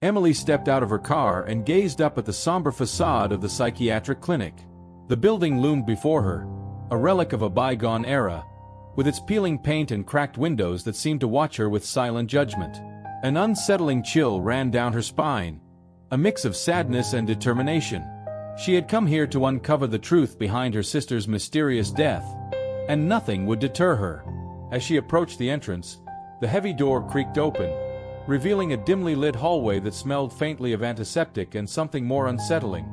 Emily stepped out of her car and gazed up at the somber facade of the psychiatric clinic. The building loomed before her, a relic of a bygone era, with its peeling paint and cracked windows that seemed to watch her with silent judgment. An unsettling chill ran down her spine, a mix of sadness and determination. She had come here to uncover the truth behind her sister's mysterious death, and nothing would deter her. As she approached the entrance, the heavy door creaked open, revealing a dimly lit hallway that smelled faintly of antiseptic and something more unsettling: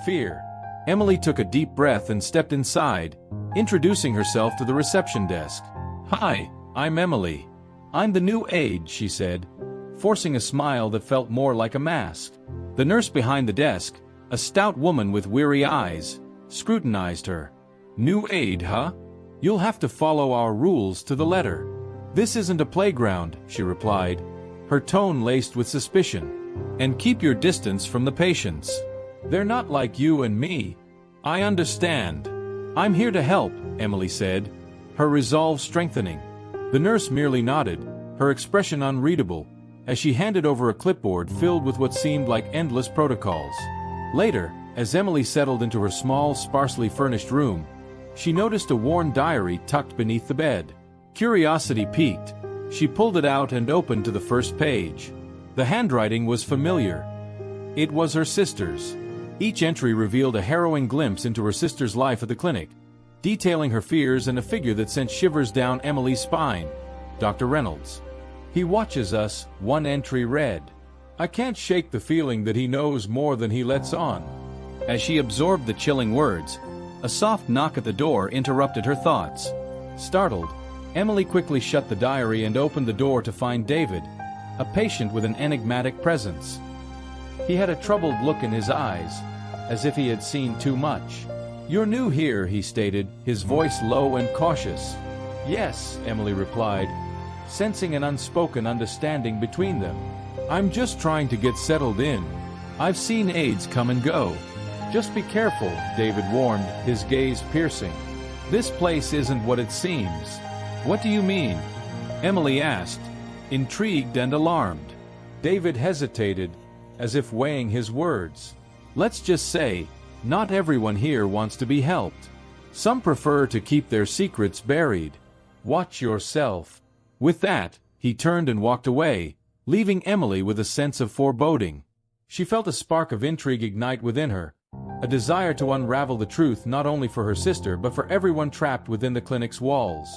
fear. Emily took a deep breath and stepped inside, introducing herself to the reception desk. "Hi, I'm Emily. I'm the new aide," she said, forcing a smile that felt more like a mask. The nurse behind the desk, a stout woman with weary eyes, scrutinized her. "New aide, huh? You'll have to follow our rules to the letter." "This isn't a playground," she replied, her tone laced with suspicion. "And keep your distance from the patients. They're not like you and me." "I understand. I'm here to help," Emily said, her resolve strengthening. The nurse merely nodded, her expression unreadable, as she handed over a clipboard filled with what seemed like endless protocols. Later, as Emily settled into her small, sparsely furnished room, she noticed a worn diary tucked beneath the bed. Curiosity piqued. She pulled it out and opened to the first page. The handwriting was familiar. It was her sister's. Each entry revealed a harrowing glimpse into her sister's life at the clinic, detailing her fears and a figure that sent shivers down Emily's spine: Dr. Reynolds. "He watches us," one entry read. "I can't shake the feeling that he knows more than he lets on." As she absorbed the chilling words, a soft knock at the door interrupted her thoughts. Startled, Emily quickly shut the diary and opened the door to find David, a patient with an enigmatic presence. He had a troubled look in his eyes, as if he had seen too much. "You're new here," he stated, his voice low and cautious. "Yes," Emily replied, sensing an unspoken understanding between them. "I'm just trying to get settled in. I've seen aides come and go." "Just be careful," David warned, his gaze piercing. "This place isn't what it seems." "What do you mean?" Emily asked, intrigued and alarmed. David hesitated, as if weighing his words. "Let's just say, not everyone here wants to be helped. Some prefer to keep their secrets buried. Watch yourself." With that, he turned and walked away, leaving Emily with a sense of foreboding. She felt a spark of intrigue ignite within her, a desire to unravel the truth not only for her sister but for everyone trapped within the clinic's walls.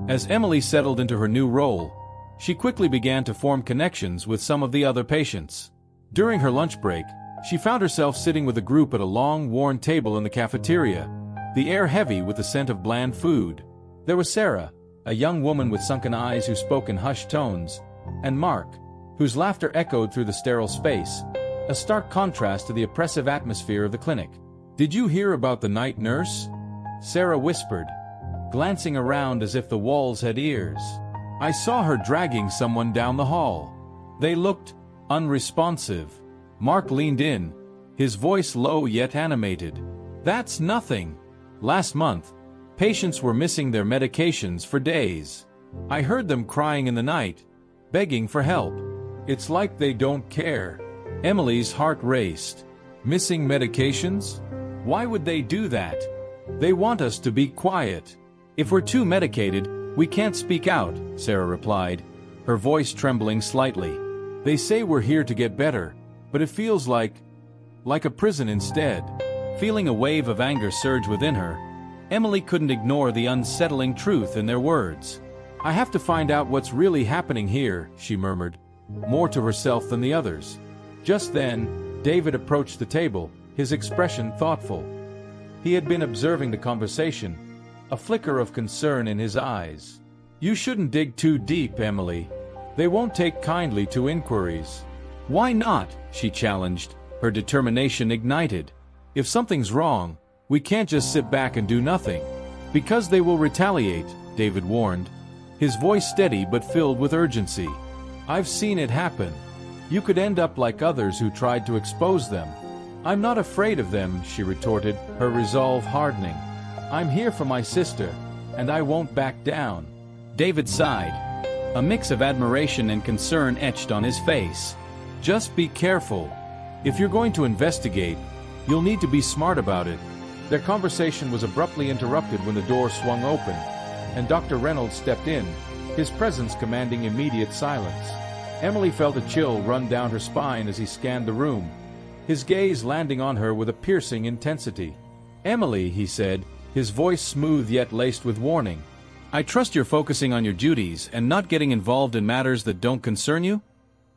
As Emily settled into her new role, she quickly began to form connections with some of the other patients. During her lunch break, she found herself sitting with a group at a long, worn table in the cafeteria, the air heavy with the scent of bland food. There was Sarah, a young woman with sunken eyes who spoke in hushed tones, and Mark, whose laughter echoed through the sterile space, a stark contrast to the oppressive atmosphere of the clinic. "Did you hear about the night nurse?" Sarah whispered, glancing around as if the walls had ears. "I saw her dragging someone down the hall. They looked unresponsive." Mark leaned in, his voice low yet animated. "That's nothing. Last month, patients were missing their medications for days. I heard them crying in the night, begging for help. It's like they don't care." Emily's heart raced. "Missing medications? Why would they do that?" "They want us to be quiet. If we're too medicated, we can't speak out," Sarah replied, her voice trembling slightly. "They say we're here to get better, but it feels like a prison instead." Feeling a wave of anger surge within her, Emily couldn't ignore the unsettling truth in their words. "I have to find out what's really happening here," she murmured, more to herself than the others. Just then, David approached the table, his expression thoughtful. He had been observing the conversation, a flicker of concern in his eyes. "You shouldn't dig too deep, Emily. They won't take kindly to inquiries." "Why not?" she challenged, her determination ignited. "If something's wrong, we can't just sit back and do nothing." "Because they will retaliate," David warned, his voice steady but filled with urgency. "I've seen it happen. You could end up like others who tried to expose them." "I'm not afraid of them," she retorted, her resolve hardening. "I'm here for my sister, and I won't back down." David sighed. A mix of admiration and concern etched on his face. Just be careful. If you're going to investigate, you'll need to be smart about it." Their conversation was abruptly interrupted when the door swung open, and Dr. Reynolds stepped in, his presence commanding immediate silence. Emily felt a chill run down her spine as he scanned the room, his gaze landing on her with a piercing intensity. "Emily," he said, his voice smooth yet laced with warning, "I trust you're focusing on your duties and not getting involved in matters that don't concern you?"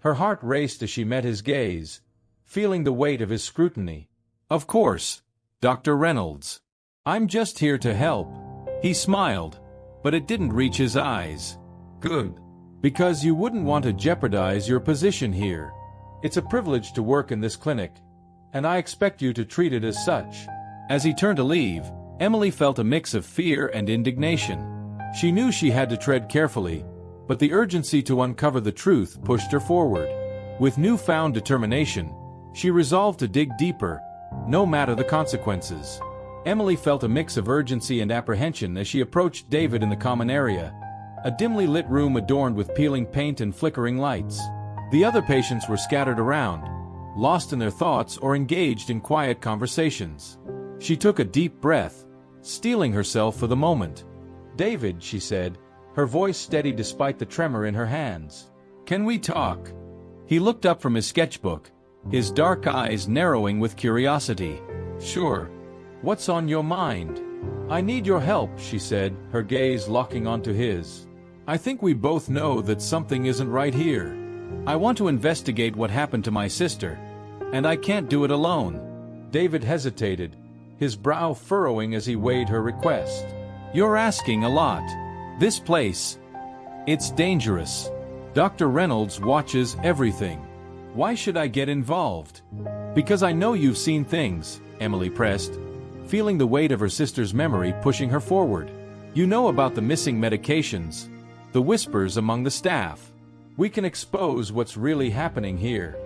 Her heart raced as she met his gaze, feeling the weight of his scrutiny. "Of course, Dr. Reynolds. I'm just here to help." He smiled, but it didn't reach his eyes. "Good. Because you wouldn't want to jeopardize your position here. It's a privilege to work in this clinic, and I expect you to treat it as such." As he turned to leave, Emily felt a mix of fear and indignation. She knew she had to tread carefully, but the urgency to uncover the truth pushed her forward. With newfound determination, she resolved to dig deeper, no matter the consequences. Emily felt a mix of urgency and apprehension as she approached David in the common area, a dimly lit room adorned with peeling paint and flickering lights. The other patients were scattered around, lost in their thoughts or engaged in quiet conversations. She took a deep breath, steeling herself for the moment. "David," she said, her voice steady despite the tremor in her hands. "Can we talk?" He looked up from his sketchbook, his dark eyes narrowing with curiosity. "Sure. What's on your mind?" "I need your help," she said, her gaze locking onto his. "I think we both know that something isn't right here. I want to investigate what happened to my sister, and I can't do it alone." David hesitated, his brow furrowing as he weighed her request. "You're asking a lot. This place, it's dangerous. Dr. Reynolds watches everything. Why should I get involved?" "Because I know you've seen things," Emily pressed, feeling the weight of her sister's memory pushing her forward. "You know about the missing medications, the whispers among the staff. We can expose what's really happening here."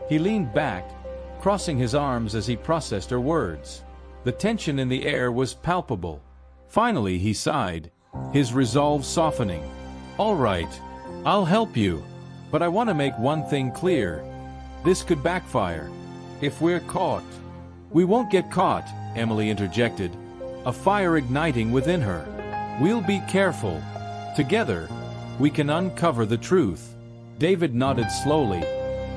He leaned back, crossing his arms as he processed her words. The tension in the air was palpable. Finally he sighed, his resolve softening. "All right, I'll help you. But I want to make one thing clear. This could backfire. If we're caught." "We won't get caught," Emily interjected, a fire igniting within her. "We'll be careful. Together, we can uncover the truth." David nodded slowly,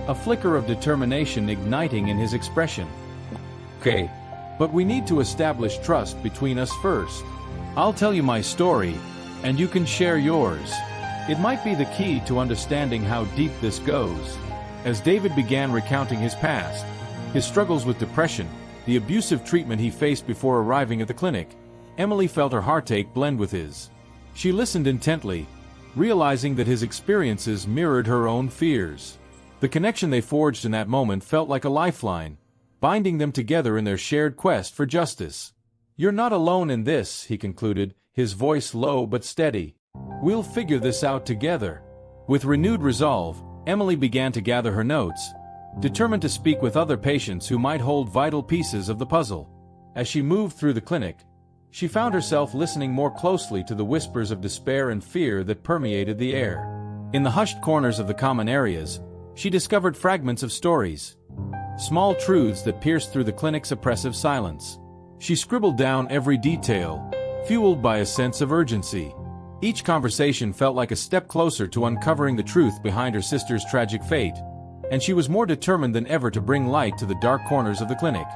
a flicker of determination igniting in his expression. "Okay, but we need to establish trust between us first. I'll tell you my story, and you can share yours. It might be the key to understanding how deep this goes." As David began recounting his past, his struggles with depression, the abusive treatment he faced before arriving at the clinic, Emily felt her heartache blend with his. She listened intently, realizing that his experiences mirrored her own fears. The connection they forged in that moment felt like a lifeline, binding them together in their shared quest for justice. "You're not alone in this," he concluded, his voice low but steady. "We'll figure this out together." With renewed resolve, Emily began to gather her notes, determined to speak with other patients who might hold vital pieces of the puzzle. As she moved through the clinic, she found herself listening more closely to the whispers of despair and fear that permeated the air. In the hushed corners of the common areas, she discovered fragments of stories, small truths that pierced through the clinic's oppressive silence. She scribbled down every detail, fueled by a sense of urgency. Each conversation felt like a step closer to uncovering the truth behind her sister's tragic fate, and she was more determined than ever to bring light to the dark corners of the clinic.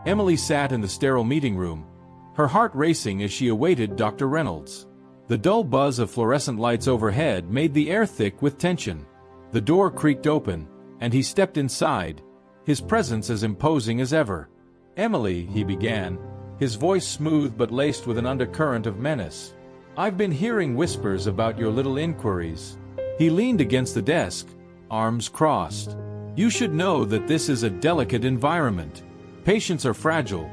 Emily sat in the sterile meeting room, her heart racing as she awaited Dr. Reynolds. The dull buzz of fluorescent lights overhead made the air thick with tension. The door creaked open, and he stepped inside, his presence as imposing as ever. "Emily," he began, his voice smooth but laced with an undercurrent of menace. "I've been hearing whispers about your little inquiries." He leaned against the desk, arms crossed. "You should know that this is a delicate environment. Patients are fragile,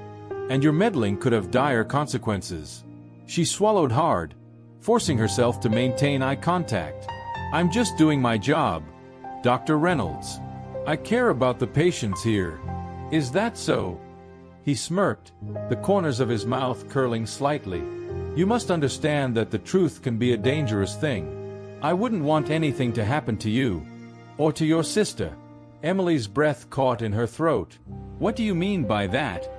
and your meddling could have dire consequences." She swallowed hard, forcing herself to maintain eye contact. "I'm just doing my job, Dr. Reynolds. I care about the patients here." "Is that so?" He smirked, the corners of his mouth curling slightly. "You must understand that the truth can be a dangerous thing. I wouldn't want anything to happen to you, or to your sister." Emily's breath caught in her throat. What do you mean by that?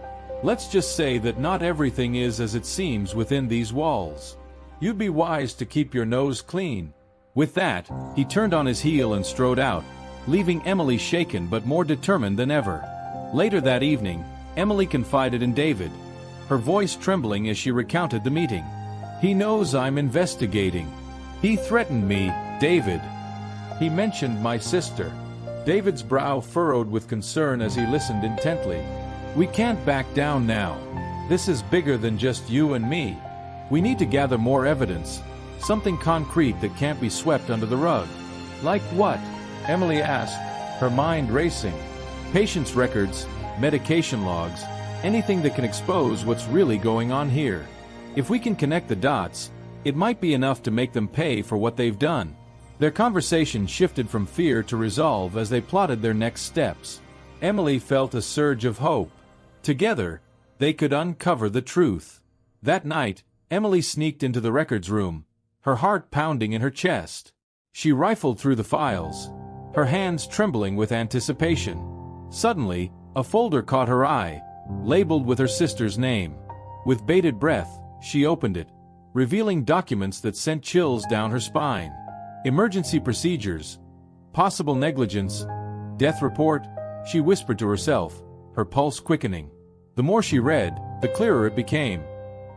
Let's just say that not everything is as it seems within these walls. You'd be wise to keep your nose clean. With that, he turned on his heel and strode out, leaving Emily shaken but more determined than ever. Later that evening, Emily confided in David, her voice trembling as she recounted the meeting. He knows I'm investigating. He threatened me, David. He mentioned my sister. David's brow furrowed with concern as he listened intently. We can't back down now. This is bigger than just you and me. We need to gather more evidence, something concrete that can't be swept under the rug. Like what? Emily asked, her mind racing. Patients' records, medication logs, anything that can expose what's really going on here. If we can connect the dots, it might be enough to make them pay for what they've done. Their conversation shifted from fear to resolve as they plotted their next steps. Emily felt a surge of hope. Together, they could uncover the truth. That night, Emily sneaked into the records room, her heart pounding in her chest. She rifled through the files, her hands trembling with anticipation. Suddenly, a folder caught her eye, labeled with her sister's name. With bated breath, she opened it, revealing documents that sent chills down her spine. Emergency procedures, possible negligence, death report, she whispered to herself, her pulse quickening. The more she read, the clearer it became.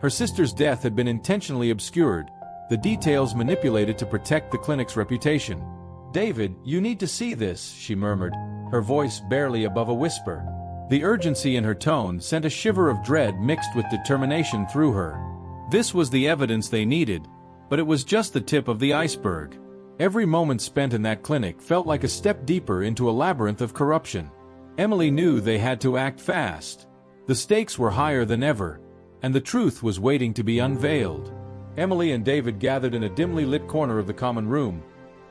Her sister's death had been intentionally obscured, the details manipulated to protect the clinic's reputation. David, you need to see this, she murmured, her voice barely above a whisper. The urgency in her tone sent a shiver of dread mixed with determination through her. This was the evidence they needed, but it was just the tip of the iceberg. Every moment spent in that clinic felt like a step deeper into a labyrinth of corruption. Emily knew they had to act fast. The stakes were higher than ever, and the truth was waiting to be unveiled. Emily and David gathered in a dimly lit corner of the common room,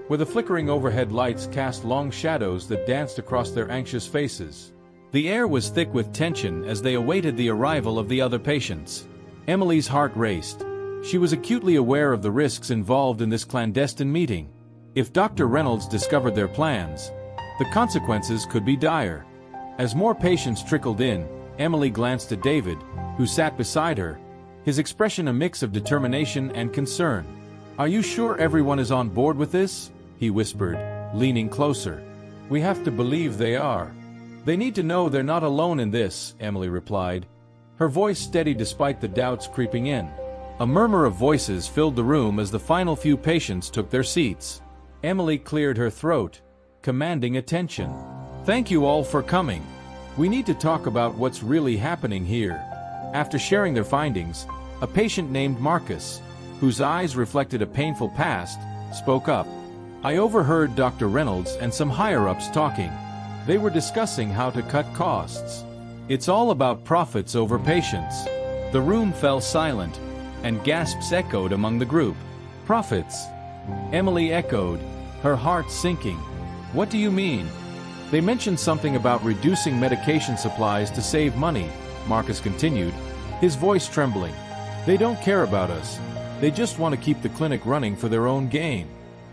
where the flickering overhead lights cast long shadows that danced across their anxious faces. The air was thick with tension as they awaited the arrival of the other patients. Emily's heart raced. She was acutely aware of the risks involved in this clandestine meeting. If Dr. Reynolds discovered their plans, the consequences could be dire. As more patients trickled in, Emily glanced at David, who sat beside her, his expression a mix of determination and concern. Are you sure everyone is on board with this? He whispered, leaning closer. We have to believe they are. They need to know they're not alone in this, Emily replied, her voice steady despite the doubts creeping in. A murmur of voices filled the room as the final few patients took their seats. Emily cleared her throat, commanding attention. Thank you all for coming. We need to talk about what's really happening here. After sharing their findings, a patient named Marcus, whose eyes reflected a painful past, spoke up. I overheard Dr. Reynolds and some higher-ups talking. They were discussing how to cut costs. It's all about profits over patients. The room fell silent, and gasps echoed among the group. Profits? Emily echoed, her heart sinking. What do you mean? They mentioned something about reducing medication supplies to save money, Marcus continued, his voice trembling. They don't care about us. They just want to keep the clinic running for their own gain.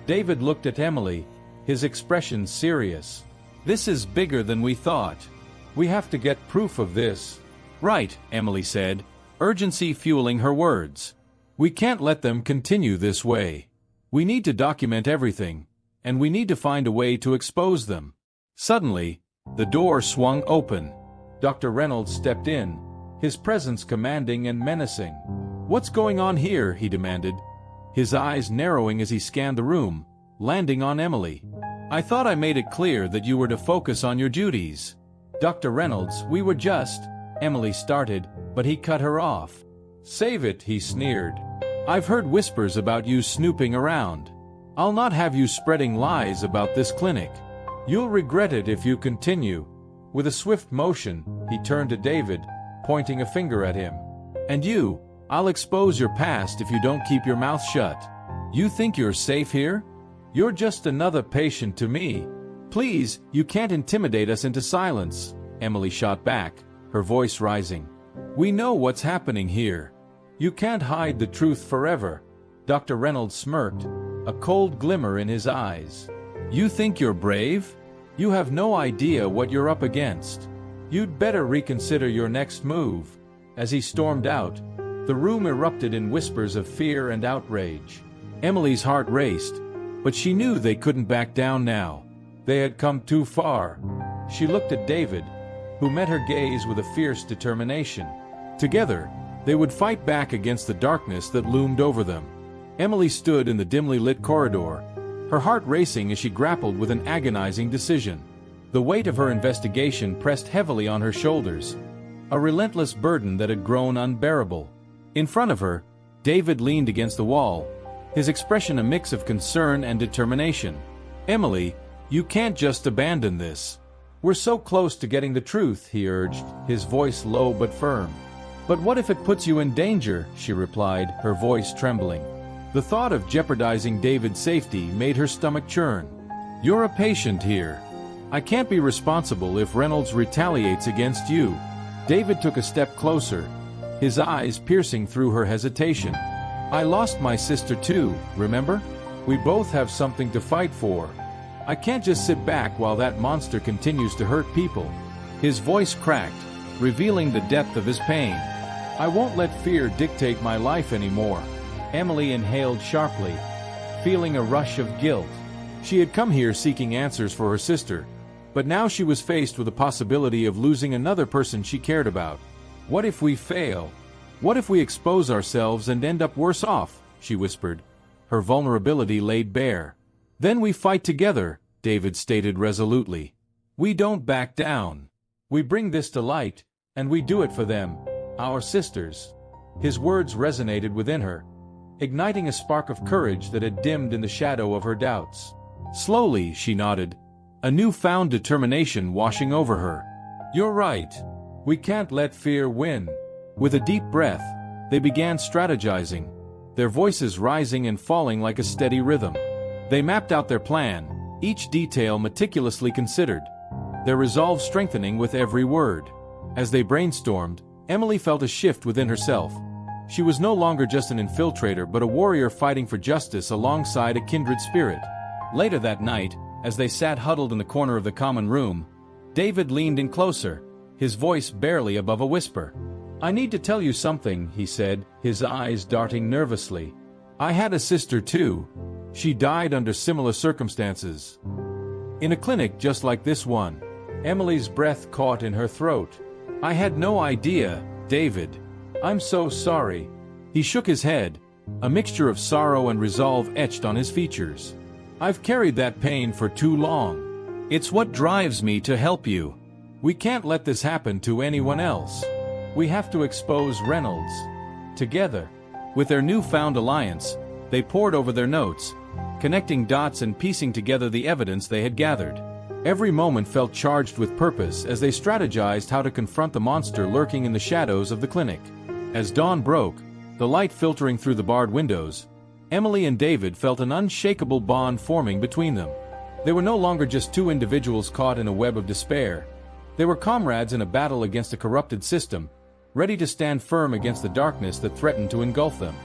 David looked at Emily, his expression serious. This is bigger than we thought. We have to get proof of this. Right, Emily said, urgency fueling her words. We can't let them continue this way. We need to document everything, and we need to find a way to expose them. Suddenly, the door swung open. Dr. Reynolds stepped in, his presence commanding and menacing. What's going on here? He demanded, his eyes narrowing as he scanned the room, landing on Emily. I thought I made it clear that you were to focus on your duties. Dr. Reynolds, we were just... Emily started, but he cut her off. Save it, he sneered. I've heard whispers about you snooping around. I'll not have you spreading lies about this clinic. You'll regret it if you continue. With a swift motion, he turned to David, pointing a finger at him. And you, I'll expose your past if you don't keep your mouth shut. You think you're safe here? You're just another patient to me. Please, you can't intimidate us into silence, Emily shot back, her voice rising. We know what's happening here. You can't hide the truth forever. Dr. Reynolds smirked, a cold glimmer in his eyes. You think you're brave? You have no idea what you're up against. You'd better reconsider your next move." As he stormed out, the room erupted in whispers of fear and outrage. Emily's heart raced, but she knew they couldn't back down now. They had come too far. She looked at David, who met her gaze with a fierce determination. Together, they would fight back against the darkness that loomed over them. Emily stood in the dimly lit corridor, her heart racing as she grappled with an agonizing decision. The weight of her investigation pressed heavily on her shoulders, a relentless burden that had grown unbearable. In front of her, David leaned against the wall, his expression a mix of concern and determination. "Emily, you can't just abandon this. We're so close to getting the truth," he urged, his voice low but firm. "But what if it puts you in danger?" she replied, her voice trembling. The thought of jeopardizing David's safety made her stomach churn. "You're a patient here. I can't be responsible if Reynolds retaliates against you." David took a step closer, his eyes piercing through her hesitation. "I lost my sister too, remember? We both have something to fight for. I can't just sit back while that monster continues to hurt people." His voice cracked, revealing the depth of his pain. "I won't let fear dictate my life anymore." Emily inhaled sharply, feeling a rush of guilt. She had come here seeking answers for her sister, but now she was faced with the possibility of losing another person she cared about. "What if we fail? What if we expose ourselves and end up worse off?" she whispered, her vulnerability laid bare. "Then we fight together," David stated resolutely. "We don't back down. We bring this to light, and we do it for them, our sisters." His words resonated within her, igniting a spark of courage that had dimmed in the shadow of her doubts. Slowly, she nodded, a newfound determination washing over her. "You're right. We can't let fear win." With a deep breath, they began strategizing, their voices rising and falling like a steady rhythm. They mapped out their plan, each detail meticulously considered, their resolve strengthening with every word. As they brainstormed, Emily felt a shift within herself. She was no longer just an infiltrator but a warrior fighting for justice alongside a kindred spirit. Later that night, as they sat huddled in the corner of the common room, David leaned in closer, his voice barely above a whisper. "I need to tell you something," he said, his eyes darting nervously. "I had a sister too. She died under similar circumstances. In a clinic just like this one." Emily's breath caught in her throat. "I had no idea, David. I'm so sorry." He shook his head, a mixture of sorrow and resolve etched on his features. "I've carried that pain for too long. It's what drives me to help you. We can't let this happen to anyone else. We have to expose Reynolds." Together, with their newfound alliance, they pored over their notes, connecting dots and piecing together the evidence they had gathered. Every moment felt charged with purpose as they strategized how to confront the monster lurking in the shadows of the clinic. As dawn broke, the light filtering through the barred windows, Emily and David felt an unshakable bond forming between them. They were no longer just two individuals caught in a web of despair. They were comrades in a battle against a corrupted system, ready to stand firm against the darkness that threatened to engulf them.